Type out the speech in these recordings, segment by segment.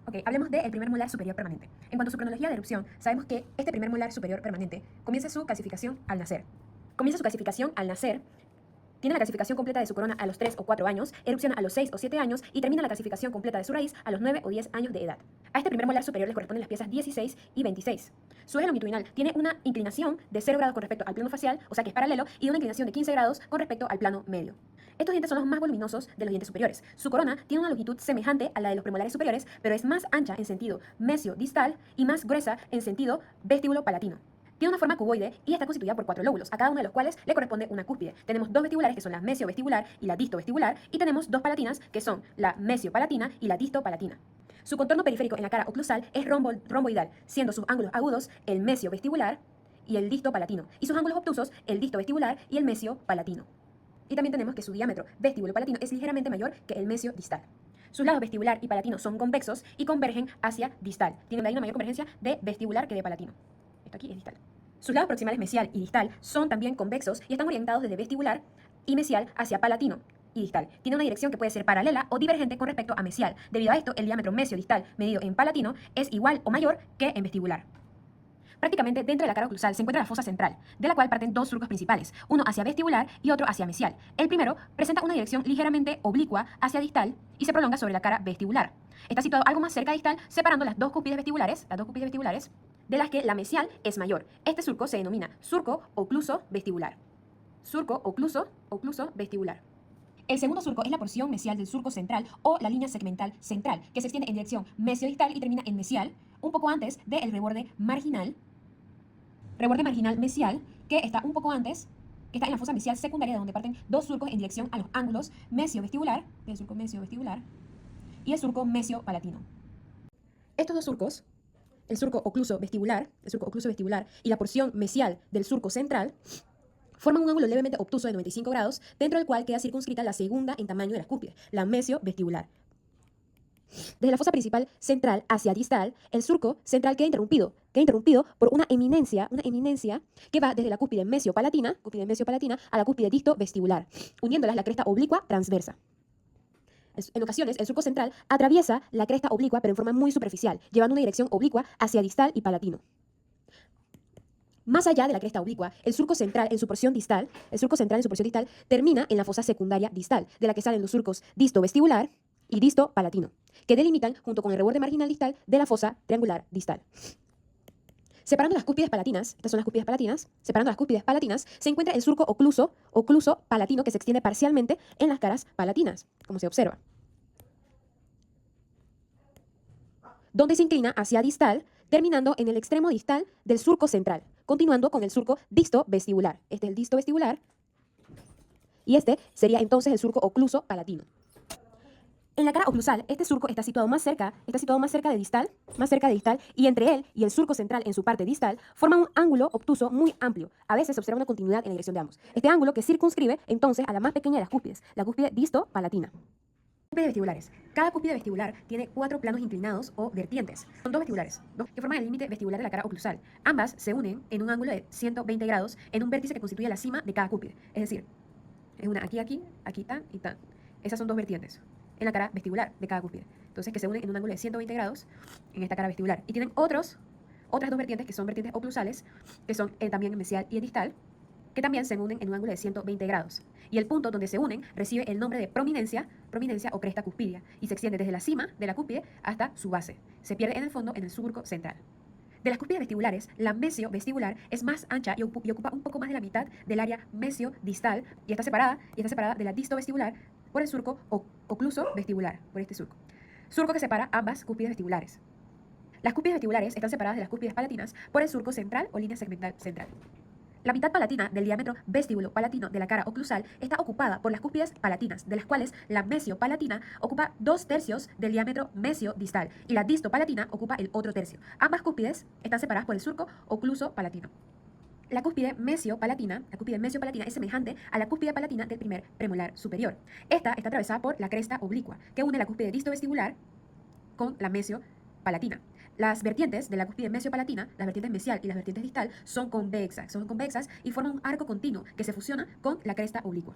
Ok, hablemos del primer molar superior permanente. En cuanto a su cronología de erupción, sabemos que este primer molar superior permanente comienza su clasificación al nacer. Tiene la clasificación completa de su corona a los 3 o 4 años, erupciona a los 6 o 7 años y termina la clasificación completa de su raíz a los 9 o 10 años de edad. A este primer molar superior le corresponden las piezas 16 y 26. Su eje longitudinal tiene una inclinación de 0 grados con respecto al plano facial, o sea que es paralelo, y una inclinación de 15 grados con respecto al plano medio. Estos dientes son los más voluminosos de los dientes superiores. Su corona tiene una longitud semejante a la de los premolares superiores, pero es más ancha en sentido mesio-distal y más gruesa en sentido vestíbulo-palatino. Tiene una forma cuboide y está constituida por 4 lóbulos, a cada uno de los cuales le corresponde una cúspide. Tenemos 2 vestibulares, que son la mesio-vestibular y la disto-vestibular, y tenemos 2 palatinas, que son la mesio-palatina y la disto-palatina. Su contorno periférico en la cara oclusal es romboidal, siendo sus ángulos agudos el mesio-vestibular y el disto-palatino, y sus ángulos obtusos el disto-vestibular y el mesio-palatino. Y también tenemos que su diámetro vestíbulo-palatino es ligeramente mayor que el mesio-distal. Sus lados vestibular y palatino son convexos y convergen hacia distal. Tienen ahí una mayor convergencia de vestibular que de palatino. Esto aquí es distal. Sus lados proximales mesial y distal son también convexos y están orientados desde vestibular y mesial hacia palatino y distal. Tiene una dirección que puede ser paralela o divergente con respecto a mesial. Debido a esto, el diámetro mesio-distal medido en palatino es igual o mayor que en vestibular. Prácticamente dentro de la cara oclusal se encuentra la fosa central, de la cual parten 2 surcos principales, uno hacia vestibular y otro hacia mesial. El primero presenta una dirección ligeramente oblicua hacia distal y se prolonga sobre la cara vestibular. Está situado algo más cerca distal, separando las dos cúspides vestibulares, de las que la mesial es mayor. Este surco se denomina surco ocluso vestibular. Surco ocluso vestibular. El segundo surco es la porción mesial del surco central o la línea segmental central, que se extiende en dirección mesio-distal y termina en mesial, un poco antes del reborde marginal mesial, que está un poco antes, que está en la fosa mesial secundaria, de donde parten 2 surcos en dirección a los ángulos mesio-vestibular, el surco mesio-vestibular, y el surco mesio-palatino. Estos 2 surcos, el surco ocluso vestibular y la porción mesial del surco central, forman un ángulo levemente obtuso de 95 grados, dentro del cual queda circunscrita la segunda en tamaño de las cúspides, la mesio-vestibular. Desde la fosa principal central hacia distal, el surco central queda interrumpido por una eminencia que va desde la cúspide mesio-palatina a la cúspide disto-vestibular, uniéndolas la cresta oblicua transversa. En ocasiones, el surco central atraviesa la cresta oblicua, pero en forma muy superficial, llevando una dirección oblicua hacia distal y palatino. Más allá de la cresta oblicua, el surco central en su porción distal termina en la fosa secundaria distal, de la que salen los surcos disto-vestibular y disto-palatino, que delimitan junto con el reborde marginal distal de la fosa triangular distal. Separando las cúspides palatinas, estas son las cúspides palatinas, se encuentra el surco ocluso palatino, que se extiende parcialmente en las caras palatinas, como se observa, donde se inclina hacia distal, terminando en el extremo distal del surco central, continuando con el surco disto-vestibular. Este es el disto-vestibular y este sería entonces el surco ocluso palatino. En la cara oclusal, este surco está situado más cerca de distal, y entre él y el surco central en su parte distal forma un ángulo obtuso muy amplio. A veces se observa una continuidad en la dirección de ambos. Este ángulo que circunscribe entonces a la más pequeña de las cúspides, la cúspide disto-palatina. Cúspides vestibulares. Cada cúspide vestibular tiene 4 planos inclinados o vertientes. Son 2 vestibulares, que forman el límite vestibular de la cara oclusal. Ambas se unen en un ángulo de 120 grados en un vértice que constituye la cima de cada cúspide. Es decir, es una aquí tan y tan. Esas son 2 vertientes en la cara vestibular de cada cúspide. Entonces, que se unen en un ángulo de 120 grados en esta cara vestibular. Y tienen otras 2 vertientes que son vertientes oclusales, que son también el mesial y el distal, que también se unen en un ángulo de 120 grados. Y el punto donde se unen recibe el nombre de prominencia o cresta cuspidia, y se extiende desde la cima de la cúspide hasta su base. Se pierde en el fondo en el surco central. De las cúspides vestibulares, la mesio-vestibular es más ancha y ocupa un poco más de la mitad del área mesio-distal y está separada de la disto-vestibular por el surco ocluso vestibular, por este surco. Surco que separa ambas cúspides vestibulares. Las cúspides vestibulares están separadas de las cúspides palatinas por el surco central o línea segmental central. La mitad palatina del diámetro vestíbulo-palatino de la cara oclusal está ocupada por las cúspides palatinas, de las cuales la mesio-palatina ocupa 2/3 del diámetro mesio-distal y la disto-palatina ocupa el otro tercio. Ambas cúspides están separadas por el surco ocluso-palatino. La cúspide mesio-palatina es semejante a la cúspide palatina del primer premolar superior. Esta está atravesada por la cresta oblicua, que une la cúspide disto-vestibular con la mesio-palatina. Las vertientes de la cúspide mesio-palatina, las vertientes mesial y las vertientes distal, son convexas y forman un arco continuo que se fusiona con la cresta oblicua.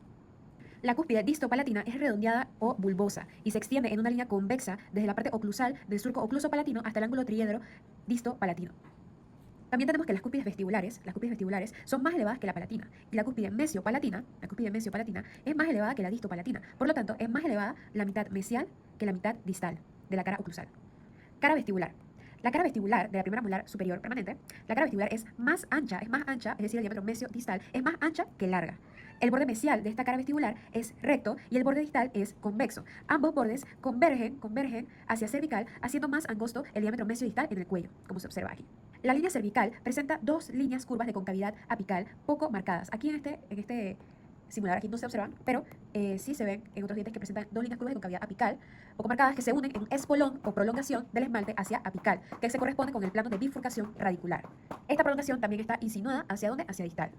La cúspide distopalatina es redondeada o bulbosa y se extiende en una línea convexa desde la parte oclusal del surco ocluso-palatino hasta el ángulo triedro disto-palatino. También tenemos que las cúspides vestibulares son más elevadas que la palatina y la cúspide mesiopalatina es más elevada que la distopalatina. Por lo tanto, es más elevada la mitad mesial que la mitad distal de la cara oclusal. Cara vestibular. La cara vestibular de la primera molar superior permanente, la cara vestibular es más ancha, es decir, el diámetro mesio-distal es más ancha que larga. El borde mesial de esta cara vestibular es recto y el borde distal es convexo. Ambos bordes convergen hacia cervical, haciendo más angosto el diámetro mesio-distal en el cuello, como se observa aquí. La línea cervical presenta dos líneas curvas de concavidad apical poco marcadas. Aquí en este simulador aquí no se observan, pero sí se ven en otros dientes que presentan dos líneas curvas de concavidad apical poco marcadas que se unen en un espolón o prolongación del esmalte hacia apical, que se corresponde con el plano de bifurcación radicular. Esta prolongación también está insinuada ¿hacia dónde? Hacia distal.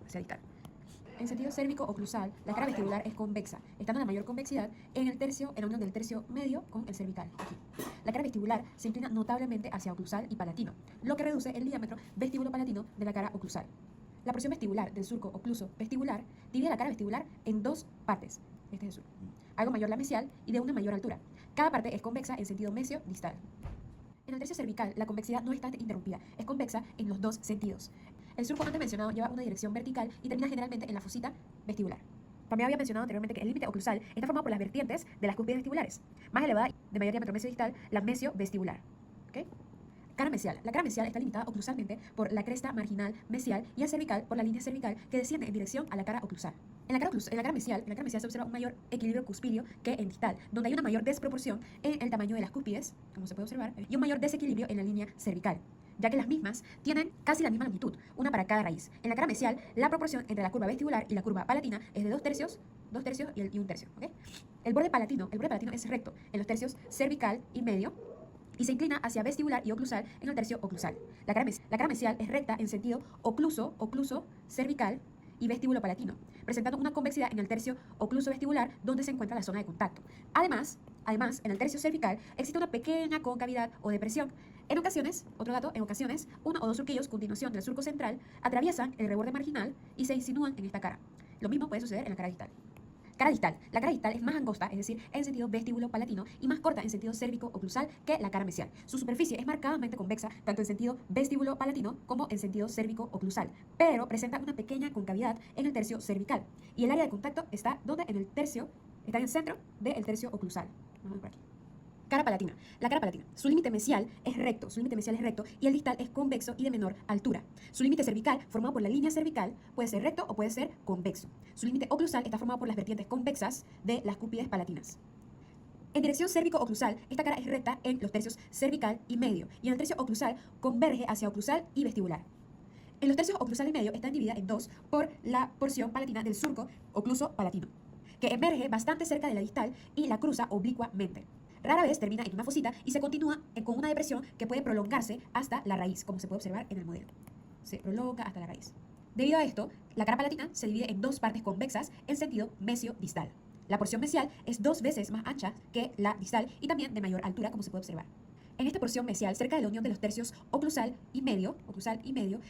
En sentido cérvico-oclusal, la cara vestibular es convexa, estando la mayor convexidad en la unión del tercio medio con el cervical. Aquí. La cara vestibular se inclina notablemente hacia oclusal y palatino, lo que reduce el diámetro vestíbulo-palatino de la cara oclusal. La porción vestibular del surco ocluso vestibular divide la cara vestibular en dos partes. Este es el surco. Algo mayor la mesial y de una mayor altura. Cada parte es convexa en sentido mesio-distal. En el tercio cervical, la convexidad no está interrumpida, es convexa en los dos sentidos. El surco antes mencionado lleva una dirección vertical y termina generalmente en la fosita vestibular. También había mencionado anteriormente que el límite oclusal está formado por las vertientes de las cúspides vestibulares. Más elevada, de mayor diámetro mesio-distal, la mesio-vestibular. ¿Okay? Cara mesial. La cara mesial está limitada oclusalmente por la cresta marginal mesial y el cervical por la línea cervical que desciende en dirección a la cara oclusal. En la cara mesial se observa un mayor equilibrio cuspideo que en distal, donde hay una mayor desproporción en el tamaño de las cúspides, como se puede observar, y un mayor desequilibrio en la línea cervical, ya que las mismas tienen casi la misma longitud, una para cada raíz. En la cara mesial, la proporción entre la curva vestibular y la curva palatina es de 2/3 y 1/3. ¿Okay? El borde palatino es recto en los tercios cervical y medio, y se inclina hacia vestibular y oclusal en el tercio oclusal. La cara mesial es recta en sentido ocluso, cervical y vestíbulo palatino, presentando una convexidad en el tercio ocluso vestibular donde se encuentra la zona de contacto. Además, en el tercio cervical existe una pequeña concavidad o depresión. En ocasiones, uno o dos surquillos, continuación del surco central, atraviesan el reborde marginal y se insinúan en esta cara. Lo mismo puede suceder en la cara distal. Cara distal. La cara distal es más angosta, es decir, en sentido vestíbulo-palatino, y más corta en sentido cérvico-oclusal que la cara mesial. Su superficie es marcadamente convexa, tanto en sentido vestíbulo-palatino como en sentido cérvico-oclusal, pero presenta una pequeña concavidad en el tercio cervical. Y el área de contacto está donde en el centro del tercio oclusal. Vamos por aquí. Cara palatina. La cara palatina. Su límite mesial es recto y el distal es convexo y de menor altura. Su límite cervical, formado por la línea cervical, puede ser recto o puede ser convexo. Su límite oclusal está formado por las vertientes convexas de las cúspides palatinas. En dirección cérvico-oclusal, esta cara es recta en los tercios cervical y medio, y en el tercio oclusal converge hacia oclusal y vestibular. En los tercios oclusal y medio están divididas en dos por la porción palatina del surco ocluso-palatino, que emerge bastante cerca de la distal y la cruza oblicuamente. Rara vez termina en una fosita y se continúa con una depresión que puede prolongarse hasta la raíz, como se puede observar en el modelo. Se prolonga hasta la raíz. Debido a esto, la cara palatina se divide en dos partes convexas en sentido mesio-distal. La porción mesial es 2 veces más ancha que la distal y también de mayor altura, como se puede observar. En esta porción mesial, cerca de la unión de los tercios oclusal y medio,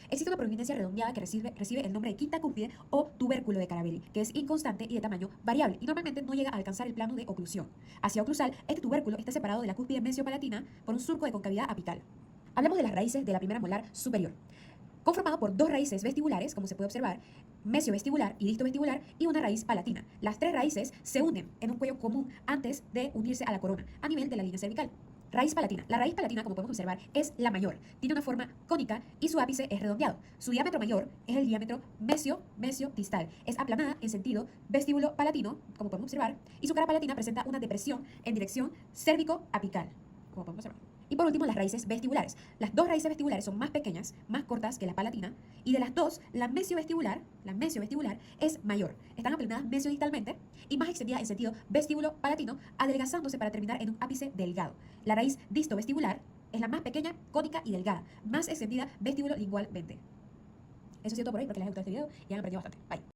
existe una prominencia redondeada que recibe el nombre de quinta cúspide o tubérculo de Carabelli, que es inconstante y de tamaño variable y normalmente no llega a alcanzar el plano de oclusión. Hacia oclusal, este tubérculo está separado de la cúspide mesiopalatina por un surco de concavidad apical. Hablamos de las raíces de la primera molar superior, conformado por dos raíces vestibulares, como se puede observar, mesiovestibular y distovestibular, y una raíz palatina. Las tres raíces se unen en un cuello común antes de unirse a la corona, a nivel de la línea cervical. Raíz palatina. La raíz palatina, como podemos observar, es la mayor. Tiene una forma cónica y su ápice es redondeado. Su diámetro mayor es el diámetro mesio-distal. Es aplanada en sentido vestíbulo-palatino, como podemos observar, y su cara palatina presenta una depresión en dirección cérvico-apical, como podemos observar. Y por último, las raíces vestibulares. Las dos raíces vestibulares son más pequeñas, más cortas que la palatina, y de las dos, la mesiovestibular es mayor. Están aplanadas mesiodistalmente y más extendida en sentido vestíbulo-palatino, adelgazándose para terminar en un ápice delgado. La raíz distovestibular es la más pequeña, cónica y delgada, más extendida vestíbulo-lingualmente. Eso es todo por hoy, porque les ha gustado este video y han aprendido bastante. Bye.